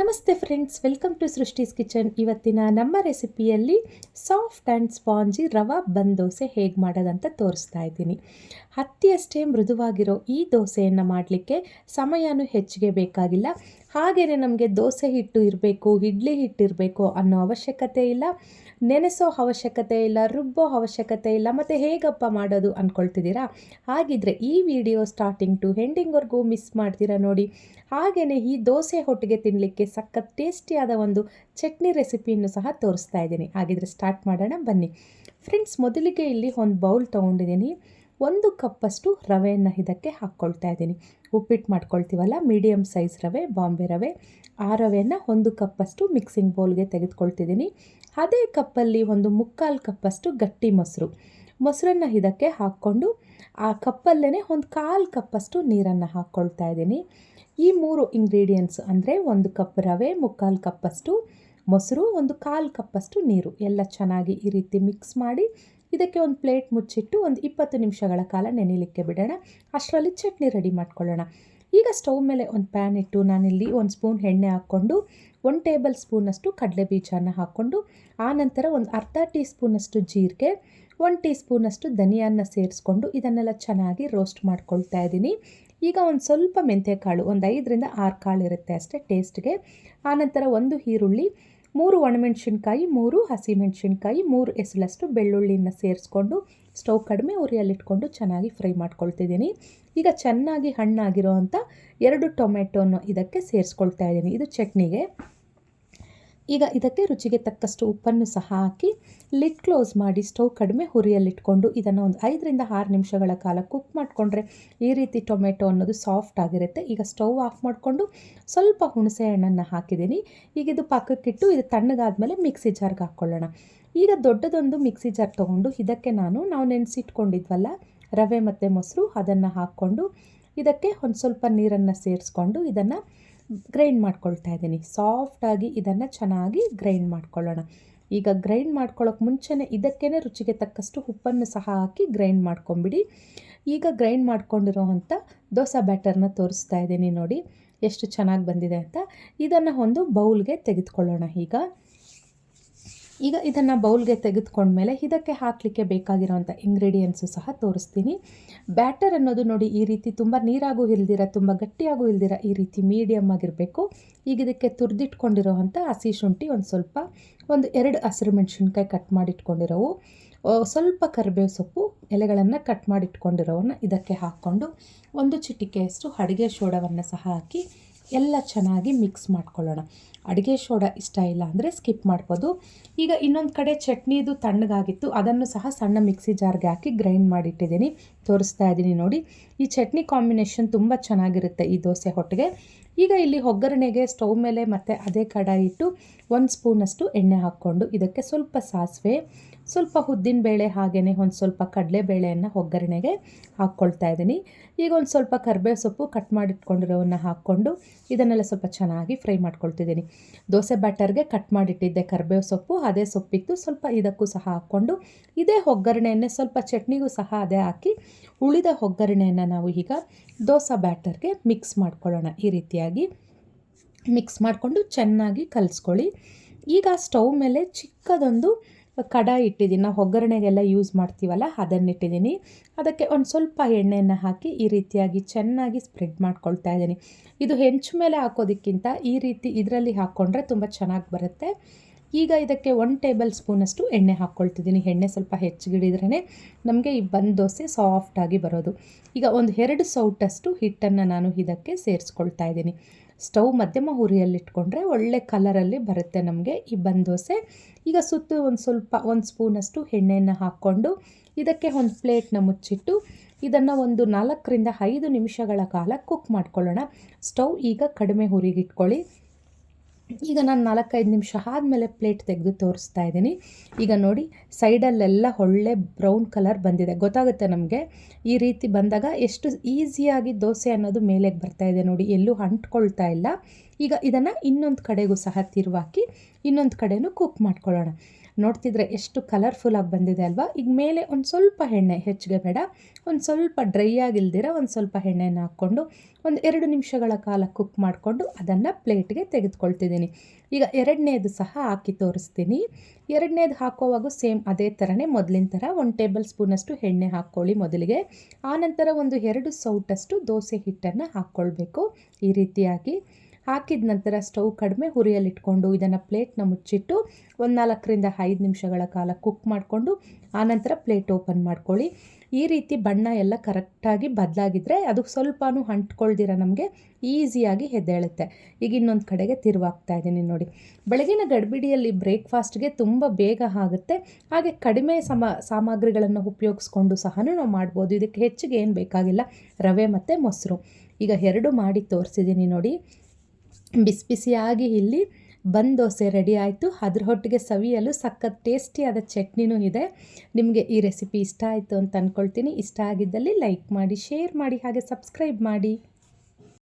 ನಮಸ್ತೆ friends, welcome to ಸೃಷ್ಟಿಸ್ kitchen. ಇವತ್ತಿನ ನಮ್ಮ ರೆಸಿಪಿಯಲ್ಲಿ ಸಾಫ್ಟ್ ಆ್ಯಂಡ್ ಸ್ಪಾಂಜಿ ರವಾ ಬನ್ ದೋಸೆ ಹೇಗೆ ಮಾಡೋದಂತ ತೋರಿಸ್ತಾ ಇದ್ದೀನಿ. ಹತ್ತಿಯಷ್ಟೇ ಮೃದುವಾಗಿರೋ ಈ ದೋಸೆಯನ್ನು ಮಾಡಲಿಕ್ಕೆ ಸಮಯನೂ ಹೆಚ್ಚಿಗೆ ಬೇಕಾಗಿಲ್ಲ. ಹಾಗೆಯೇ ನಮಗೆ ದೋಸೆ ಹಿಟ್ಟು ಇರಬೇಕು, ಇಡ್ಲಿ ಹಿಟ್ಟು ಇರಬೇಕು ಅನ್ನೋ ಅವಶ್ಯಕತೆ ಇಲ್ಲ, ನೆನೆಸೋ ಅವಶ್ಯಕತೆ ಇಲ್ಲ, ರುಬ್ಬೋ ಅವಶ್ಯಕತೆ ಇಲ್ಲ. ಮತ್ತು ಹೇಗಪ್ಪ ಮಾಡೋದು ಅಂದ್ಕೊಳ್ತಿದ್ದೀರಾ? ಹಾಗಿದ್ರೆ ಈ ವಿಡಿಯೋ ಸ್ಟಾರ್ಟಿಂಗ್ ಟು ಎಂಡಿಂಗ್ವರೆಗೂ ಮಿಸ್ ಮಾಡ್ತೀರಾ ನೋಡಿ. ಹಾಗೆಯೇ ಈ ದೋಸೆ ಹೊಟ್ಟಿಗೆ ತಿನ್ನಲಿಕ್ಕೆ ಸಖತ್ ಟೇಸ್ಟಿಯಾದ ಒಂದು ಚಟ್ನಿ ರೆಸಿಪಿಯನ್ನು ಸಹ ತೋರಿಸ್ತಾ ಇದ್ದೀನಿ. ಹಾಗಿದ್ರೆ ಸ್ಟಾರ್ಟ್ ಮಾಡೋಣ ಬನ್ನಿ ಫ್ರೆಂಡ್ಸ್. ಮೊದಲಿಗೆ ಇಲ್ಲಿ ಒಂದು ಬೌಲ್ ತೊಗೊಂಡಿದ್ದೀನಿ. 1 ಕಪ್ಪಷ್ಟು ರವೆಯನ್ನು ಇದಕ್ಕೆ ಹಾಕ್ಕೊಳ್ತಾ ಇದ್ದೀನಿ. ಉಪ್ಪಿಟ್ಟು ಮಾಡ್ಕೊಳ್ತೀವಲ್ಲ, ಮೀಡಿಯಮ್ ಸೈಜ್ ರವೆ, ಬಾಂಬೆ ರವೆ. ಆ ರವೆಯನ್ನು 1 ಕಪ್ಪಷ್ಟು ಮಿಕ್ಸಿಂಗ್ ಬೌಲ್ಗೆ ತೆಗೆದುಕೊಳ್ತಿದ್ದೀನಿ. ಅದೇ ಕಪ್ಪಲ್ಲಿ 1/4 ಕಪ್ಪಷ್ಟು ಗಟ್ಟಿ ಮೊಸರನ್ನು ಇದಕ್ಕೆ ಹಾಕ್ಕೊಂಡು ಆ ಕಪ್ಪಲ್ಲೇ 1/4 ಕಪ್ಪಷ್ಟು ನೀರನ್ನು ಹಾಕ್ಕೊಳ್ತಾ ಇದ್ದೀನಿ. ಈ 3 ಇಂಗ್ರೀಡಿಯೆಂಟ್ಸ್ ಅಂದರೆ 1 ಕಪ್ ರವೆ, 3/4 ಕಪ್ಪಷ್ಟು ಮೊಸರು, 1/4 ಕಪ್ಪಷ್ಟು ನೀರು ಎಲ್ಲ ಚೆನ್ನಾಗಿ ಈ ರೀತಿ ಮಿಕ್ಸ್ ಮಾಡಿ ಇದಕ್ಕೆ ಒಂದು ಪ್ಲೇಟ್ ಮುಚ್ಚಿಟ್ಟು ಒಂದು 20 ನಿಮಿಷಗಳ ಕಾಲ ನೆನೆಯಲಿಕ್ಕೆ ಬಿಡೋಣ. ಅಷ್ಟರಲ್ಲಿ ಚಟ್ನಿ ರೆಡಿ ಮಾಡ್ಕೊಳ್ಳೋಣ. ಈಗ ಸ್ಟವ್ ಮೇಲೆ ಒಂದು ಪ್ಯಾನ್ ಇಟ್ಟು ನಾನಿಲ್ಲಿ 1 ಸ್ಪೂನ್ ಎಣ್ಣೆ ಹಾಕ್ಕೊಂಡು 1 ಟೇಬಲ್ ಸ್ಪೂನಷ್ಟು ಕಡಲೆ ಬೀಜನ ಹಾಕ್ಕೊಂಡು, ಆನಂತರ ಒಂದು ಅರ್ಧ ಟೀ ಸ್ಪೂನಷ್ಟು ಜೀರಿಗೆ, 1 ಟೀ ಸ್ಪೂನಷ್ಟು ಧನಿಯಾನ ಸೇರಿಸ್ಕೊಂಡು ಇದನ್ನೆಲ್ಲ ಚೆನ್ನಾಗಿ ರೋಸ್ಟ್ ಮಾಡ್ಕೊಳ್ತಾ ಇದ್ದೀನಿ. ಈಗ ಒಂದು ಸ್ವಲ್ಪ ಮೆಂತ್ಯಕಾಳು, ಒಂದು 5ರಿಂದ 6 ಕಾಳು ಇರುತ್ತೆ ಅಷ್ಟೇ ಟೇಸ್ಟ್ಗೆ. ಆನಂತರ 1 ಈರುಳ್ಳಿ, 3 ಒಣಮೆಣಸಿನ್ಕಾಯಿ, 3 ಹಸಿಮೆಣಸಿನ್ಕಾಯಿ, 3 ಎಸಳಷ್ಟು ಬೆಳ್ಳುಳ್ಳಿನ ಸೇರಿಸ್ಕೊಂಡು ಸ್ಟವ್ ಕಡಿಮೆ ಉರಿಯಲ್ಲಿಟ್ಕೊಂಡು ಚೆನ್ನಾಗಿ ಫ್ರೈ ಮಾಡ್ಕೊಳ್ತಿದ್ದೀನಿ. ಈಗ ಚೆನ್ನಾಗಿ ಹಣ್ಣಾಗಿರೋ ಅಂಥ 2 ಟೊಮೆಟೊನ ಇದಕ್ಕೆ ಸೇರಿಸ್ಕೊಳ್ತಾ ಇದ್ದೀನಿ, ಇದು ಚಟ್ನಿಗೆ. ಈಗ ಇದಕ್ಕೆ ರುಚಿಗೆ ತಕ್ಕಷ್ಟು ಉಪ್ಪನ್ನು ಸಹ ಹಾಕಿ ಲಿಡ್ ಕ್ಲೋಸ್ ಮಾಡಿ ಸ್ಟವ್ ಕಡಿಮೆ ಹುರಿಯಲ್ಲಿಟ್ಕೊಂಡು ಇದನ್ನು ಒಂದು 5ರಿಂದ 6 ನಿಮಿಷಗಳ ಕಾಲ ಕುಕ್ ಮಾಡಿಕೊಂಡ್ರೆ ಈ ರೀತಿ ಟೊಮೆಟೊ ಅನ್ನೋದು ಸಾಫ್ಟ್ ಆಗಿರುತ್ತೆ. ಈಗ ಸ್ಟವ್ ಆಫ್ ಮಾಡಿಕೊಂಡು ಸ್ವಲ್ಪ ಹುಣಸೆ ಹಣ್ಣನ್ನು ಹಾಕಿದ್ದೀನಿ. ಈಗ ಇದು ಪಕ್ಕಕ್ಕಿಟ್ಟು ಇದು ತಣ್ಣಗಾದ್ಮೇಲೆ ಮಿಕ್ಸಿ ಜಾರ್ಗೆ ಹಾಕ್ಕೊಳ್ಳೋಣ. ಈಗ ದೊಡ್ಡದೊಂದು ಮಿಕ್ಸಿ ಜಾರ್ ತೊಗೊಂಡು ಇದಕ್ಕೆ ನಾವು ನೆನೆಸಿಟ್ಕೊಂಡಿದ್ವಲ್ಲ ರವೆ ಮತ್ತು ಮೊಸರು, ಅದನ್ನು ಹಾಕ್ಕೊಂಡು ಇದಕ್ಕೆ ಒಂದು ಸ್ವಲ್ಪ ನೀರನ್ನು ಸೇರಿಸ್ಕೊಂಡು ಇದನ್ನು ಗ್ರೈಂಡ್ ಮಾಡ್ಕೊಳ್ತಾ ಇದ್ದೀನಿ. ಸಾಫ್ಟಾಗಿ ಇದನ್ನು ಚೆನ್ನಾಗಿ ಗ್ರೈಂಡ್ ಮಾಡ್ಕೊಳ್ಳೋಣ. ಈಗ ಗ್ರೈಂಡ್ ಮಾಡ್ಕೊಳ್ಳೋಕೆ ಮುಂಚೆನೇ ಇದಕ್ಕೇ ರುಚಿಗೆ ತಕ್ಕಷ್ಟು ಉಪ್ಪನ್ನು ಸಹ ಹಾಕಿ ಗ್ರೈಂಡ್ ಮಾಡ್ಕೊಂಬಿಡಿ. ಈಗ ಗ್ರೈಂಡ್ ಮಾಡ್ಕೊಂಡಿರೋ ಅಂಥ ದೋಸೆ ಬ್ಯಾಟರ್ನ ತೋರಿಸ್ತಾ ಇದ್ದೀನಿ ನೋಡಿ, ಎಷ್ಟು ಚೆನ್ನಾಗಿ ಬಂದಿದೆ ಅಂತ. ಇದನ್ನು ಒಂದು ಬೌಲ್ಗೆ ತೆಗೆದುಕೊಳ್ಳೋಣ. ಈಗ ಇದನ್ನು ಬೌಲ್ಗೆ ತೆಗೆದುಕೊಂಡ್ಮೇಲೆ ಇದಕ್ಕೆ ಹಾಕಲಿಕ್ಕೆ ಬೇಕಾಗಿರೋವಂಥ ಇಂಗ್ರೀಡಿಯೆಂಟ್ಸು ಸಹ ತೋರಿಸ್ತೀನಿ. ಬ್ಯಾಟರ್ ಅನ್ನೋದು ನೋಡಿ ಈ ರೀತಿ ತುಂಬ ನೀರಾಗೂ ಇಲ್ದಿರ, ತುಂಬ ಗಟ್ಟಿಯಾಗೂ ಇಲ್ದಿರ, ಈ ರೀತಿ ಮೀಡಿಯಮ್ ಆಗಿರಬೇಕು. ಈಗ ಇದಕ್ಕೆ ತುರಿದಿಟ್ಕೊಂಡಿರೋ ಅಂಥ ಹಸಿ ಶುಂಠಿ ಒಂದು 2 ಹಸಿರು ಮೆಣಸಿನ್ಕಾಯಿ ಕಟ್ ಮಾಡಿಟ್ಕೊಂಡಿರೋವು, ಸ್ವಲ್ಪ ಕರಿಬೇವು ಸೊಪ್ಪು ಎಲೆಗಳನ್ನು ಕಟ್ ಮಾಡಿಟ್ಕೊಂಡಿರೋವನ್ನು ಇದಕ್ಕೆ ಹಾಕ್ಕೊಂಡು 1 ಚಿಟಿಕೆಯಷ್ಟು ಅಡುಗೆ ಸೋಡಾವನ್ನು ಸಹ ಹಾಕಿ ಎಲ್ಲ ಚೆನ್ನಾಗಿ ಮಿಕ್ಸ್ ಮಾಡ್ಕೊಳ್ಳೋಣ. ಅಡುಗೆ ಸೋಡಾ ಇಷ್ಟ ಇಲ್ಲ ಅಂದರೆ ಸ್ಕಿಪ್ ಮಾಡ್ಬೋದು. ಈಗ ಇನ್ನೊಂದು ಕಡೆ ಚಟ್ನಿದು ತಣ್ಣಗಾಗಿತ್ತು, ಅದನ್ನು ಸಹ ಸಣ್ಣ ಮಿಕ್ಸಿ ಜಾರ್ಗೆ ಹಾಕಿ ಗ್ರೈಂಡ್ ಮಾಡಿಟ್ಟಿದ್ದೀನಿ, ತೋರಿಸ್ತಾ ಇದ್ದೀನಿ ನೋಡಿ. ಈ ಚಟ್ನಿ ಕಾಂಬಿನೇಷನ್ ತುಂಬ ಚೆನ್ನಾಗಿರುತ್ತೆ ಈ ದೋಸೆ ಹೊಟ್ಟಿಗೆ. ಈಗ ಇಲ್ಲಿ ಒಗ್ಗರಣೆಗೆ ಸ್ಟವ್ ಮೇಲೆ ಮತ್ತು ಅದೇ ಕಡಾಯಿ ಇಟ್ಟು 1 ಸ್ಪೂನಷ್ಟು ಎಣ್ಣೆ ಹಾಕ್ಕೊಂಡು ಇದಕ್ಕೆ ಸ್ವಲ್ಪ ಸಾಸಿವೆ, ಸ್ವಲ್ಪ ಉದ್ದಿನಬೇಳೆ, ಹಾಗೆಯೇ ಒಂದು ಸ್ವಲ್ಪ ಕಡಲೆಬೇಳೆಯನ್ನು ಒಗ್ಗರಣೆಗೆ ಹಾಕ್ಕೊಳ್ತಾ ಇದ್ದೀನಿ. ಈಗ ಒಂದು ಸ್ವಲ್ಪ ಕರಿಬೇವು ಸೊಪ್ಪು ಕಟ್ ಮಾಡಿಟ್ಕೊಂಡಿರೋವನ್ನು ಹಾಕ್ಕೊಂಡು ಇದನ್ನೆಲ್ಲ ಸ್ವಲ್ಪ ಚೆನ್ನಾಗಿ ಫ್ರೈ ಮಾಡ್ಕೊಳ್ತಿದ್ದೀನಿ. ದೋಸೆ ಬ್ಯಾಟರ್ಗೆ ಕಟ್ ಮಾಡಿಟ್ಟಿದ್ದೆ ಕರಿಬೇವು ಸೊಪ್ಪು, ಅದೇ ಸೊಪ್ಪಿತ್ತು, ಸ್ವಲ್ಪ ಇದಕ್ಕೂ ಸಹ ಹಾಕ್ಕೊಂಡು ಇದೇ ಒಗ್ಗರಣೆಯನ್ನೇ ಸ್ವಲ್ಪ ಚಟ್ನಿಗೂ ಸಹ ಅದೇ ಹಾಕಿ ಉಳಿದ ಒಗ್ಗರಣೆಯನ್ನು ನಾವು ಈಗ ದೋಸೆ ಬ್ಯಾಟರ್ಗೆ ಮಿಕ್ಸ್ ಮಾಡ್ಕೊಳ್ಳೋಣ. ಈ ರೀತಿಯಾಗಿ ಮಿಕ್ಸ್ ಮಾಡಿಕೊಂಡು ಚೆನ್ನಾಗಿ ಕಲಿಸ್ಕೊಳ್ಳಿ. ಈಗ ಸ್ಟವ್ ಮೇಲೆ ಚಿಕ್ಕದೊಂದು ಕಡಾಯಿ ಇಟ್ಟಿದ್ದೀನಿ, ನಾವು ಒಗ್ಗರಣೆಗೆಲ್ಲ ಯೂಸ್ ಮಾಡ್ತೀವಲ್ಲ ಅದನ್ನಿಟ್ಟಿದ್ದೀನಿ. ಅದಕ್ಕೆ ಒಂದು ಸ್ವಲ್ಪ ಎಣ್ಣೆಯನ್ನು ಹಾಕಿ ಈ ರೀತಿಯಾಗಿ ಚೆನ್ನಾಗಿ ಸ್ಪ್ರೆಡ್ ಮಾಡ್ಕೊಳ್ತಾ ಇದ್ದೀನಿ. ಇದು ಹೆಂಚು ಮೇಲೆ ಹಾಕೋದಕ್ಕಿಂತ ಈ ರೀತಿ ಇದರಲ್ಲಿ ಹಾಕ್ಕೊಂಡ್ರೆ ತುಂಬ ಚೆನ್ನಾಗಿ ಬರುತ್ತೆ. ಈಗ ಇದಕ್ಕೆ 1 ಟೇಬಲ್ ಸ್ಪೂನಷ್ಟು ಎಣ್ಣೆ ಹಾಕ್ಕೊಳ್ತಿದ್ದೀನಿ. ಎಣ್ಣೆ ಸ್ವಲ್ಪ ಹೆಚ್ಚಿಗಿಡಿದ್ರೇ ನಮಗೆ ಈ ಬನ್ ದೋಸೆ ಸಾಫ್ಟಾಗಿ ಬರೋದು. ಈಗ ಒಂದು 2 ಸೌಟಷ್ಟು ಹಿಟ್ಟನ್ನು ನಾನು ಇದಕ್ಕೆ ಸೇರಿಸ್ಕೊಳ್ತಾ ಇದ್ದೀನಿ. ಸ್ಟವ್ ಮಧ್ಯಮ ಉರಿಯಲ್ಲಿಟ್ಕೊಂಡ್ರೆ ಒಳ್ಳೆ ಕಲರಲ್ಲಿ ಬರುತ್ತೆ ನಮಗೆ ಈ ಬನ್ ದೋಸೆ. ಈಗ ಸುತ್ತು ಒಂದು ಸ್ಪೂನಷ್ಟು ಎಣ್ಣೆಯನ್ನು ಹಾಕ್ಕೊಂಡು ಇದಕ್ಕೆ ಒಂದು ಪ್ಲೇಟ್ನ ಮುಚ್ಚಿಟ್ಟು ಇದನ್ನು ಒಂದು 4ರಿಂದ 5 ನಿಮಿಷಗಳ ಕಾಲ ಕುಕ್ ಮಾಡ್ಕೊಳ್ಳೋಣ. ಸ್ಟವ್ ಈಗ ಕಡಿಮೆ ಉರಿಗಿಟ್ಕೊಳ್ಳಿ. ಈಗ ನಾನು 4-5 ನಿಮಿಷ ಆದಮೇಲೆ ಪ್ಲೇಟ್ ತೆಗೆದು ತೋರಿಸ್ತಾ ಇದ್ದೀನಿ. ಈಗ ನೋಡಿ ಸೈಡಲ್ಲೆಲ್ಲ ಒಳ್ಳೆ ಬ್ರೌನ್ ಕಲರ್ ಬಂದಿದೆ, ಗೊತ್ತಾಗುತ್ತೆ ನಮಗೆ. ಈ ರೀತಿ ಬಂದಾಗ ಎಷ್ಟು ಈಸಿಯಾಗಿ ದೋಸೆ ಅನ್ನೋದು ಮೇಲೆಗೆ ಬರ್ತಾ ಇದೆ ನೋಡಿ, ಎಲ್ಲೂ ಅಂಟ್ಕೊಳ್ತಾ ಇಲ್ಲ. ಈಗ ಇದನ್ನು ಇನ್ನೊಂದು ಕಡೆಗೂ ಸಹ ತಿರುವಾಕಿ ಇನ್ನೊಂದು ಕಡೆನೂ ಕುಕ್ ಮಾಡ್ಕೊಳ್ಳೋಣ. ನೋಡ್ತಿದ್ರೆ ಎಷ್ಟು ಕಲರ್ಫುಲ್ಲಾಗಿ ಬಂದಿದೆ ಅಲ್ವಾ. ಈಗ ಮೇಲೆ ಒಂದು ಸ್ವಲ್ಪ ಎಣ್ಣೆ, ಹೆಚ್ಚಿಗೆ ಬೇಡ, ಒಂದು ಸ್ವಲ್ಪ ಡ್ರೈ ಆಗಿಲ್ದಿರ ಒಂದು ಸ್ವಲ್ಪ ಎಣ್ಣೆನ ಹಾಕ್ಕೊಂಡು ಒಂದು 2 ನಿಮಿಷಗಳ ಕಾಲ ಕುಕ್ ಮಾಡಿಕೊಂಡು ಅದನ್ನು ಪ್ಲೇಟ್ಗೆ ತೆಗೆದುಕೊಳ್ತಿದ್ದೀನಿ. ಈಗ ಎರಡನೇದು ಸಹ ಹಾಕಿ ತೋರಿಸ್ತೀನಿ. ಎರಡನೇದು ಹಾಕೋವಾಗ ಸೇಮ್ ಅದೇ ಥರನೇ ಮೊದಲಿನ ಥರ 1 ಟೇಬಲ್ ಸ್ಪೂನಷ್ಟು ಎಣ್ಣೆ ಹಾಕ್ಕೊಳ್ಳಿ ಮೊದಲಿಗೆ. ಆನಂತರ ಒಂದು 2 ಸೌಟಷ್ಟು ದೋಸೆ ಹಿಟ್ಟನ್ನು ಹಾಕ್ಕೊಳ್ಬೇಕು. ಈ ರೀತಿಯಾಗಿ ಹಾಕಿದ ನಂತರ ಸ್ಟವ್ ಕಡಿಮೆ ಹುರಿಯಲ್ಲಿಟ್ಕೊಂಡು ಇದನ್ನು ಪ್ಲೇಟ್ನ ಮುಚ್ಚಿಟ್ಟು ಒಂದು 4ರಿಂದ 5 ನಿಮಿಷಗಳ ಕಾಲ ಕುಕ್ ಮಾಡಿಕೊಂಡು ಆನಂತರ ಪ್ಲೇಟ್ ಓಪನ್ ಮಾಡ್ಕೊಳ್ಳಿ. ಈ ರೀತಿ ಬಣ್ಣ ಎಲ್ಲ ಕರೆಕ್ಟಾಗಿ ಬದಲಾಗಿದ್ದರೆ ಅದು ಸ್ವಲ್ಪನೂ ಅಂಟ್ಕೊಳ್ದಿರ ನಮಗೆ ಈಸಿಯಾಗಿ ಎದ್ದೇಳುತ್ತೆ. ಈಗ ಇನ್ನೊಂದು ಕಡೆಗೆ ತಿರುವಾಗ್ತಾ ಇದ್ದೀನಿ ನೋಡಿ. ಬೆಳಗಿನ ಗಡಿಬಿಡಿಯಲ್ಲಿ ಬ್ರೇಕ್ಫಾಸ್ಟ್ಗೆ ತುಂಬ ಬೇಗ ಆಗುತ್ತೆ, ಹಾಗೆ ಕಡಿಮೆ ಸಾಮಗ್ರಿಗಳನ್ನು ಉಪಯೋಗಿಸ್ಕೊಂಡು ಸಹ ನಾವು ಮಾಡ್ಬೋದು. ಇದಕ್ಕೆ ಹೆಚ್ಚಿಗೆ ಏನು ಬೇಕಾಗಿಲ್ಲ, ರವೆ ಮತ್ತು ಮೊಸರು. ಈಗ 2 ಮಾಡಿ ತೋರಿಸಿದ್ದೀನಿ ನೋಡಿ. ಬಿಸಿ ಬಿಸಿಯಾಗಿ ಇಲ್ಲಿ ಬಂದ್ ದೋಸೆ ರೆಡಿ ಆಯಿತು. ಅದ್ರ ಹೊಟ್ಟಿಗೆ ಸವಿಯಲು ಸಖತ್ ಟೇಸ್ಟಿಯಾದ ಚಟ್ನಿನೂ ಇದೆ. ನಿಮಗೆ ಈ ರೆಸಿಪಿ ಇಷ್ಟ ಆಯಿತು ಅಂತ ಅಂದ್ಕೊಳ್ತೀನಿ. ಇಷ್ಟ ಆಗಿದ್ದಲ್ಲಿ ಲೈಕ್ ಮಾಡಿ, ಶೇರ್ ಮಾಡಿ, ಹಾಗೆ ಸಬ್ಸ್ಕ್ರೈಬ್ ಮಾಡಿ.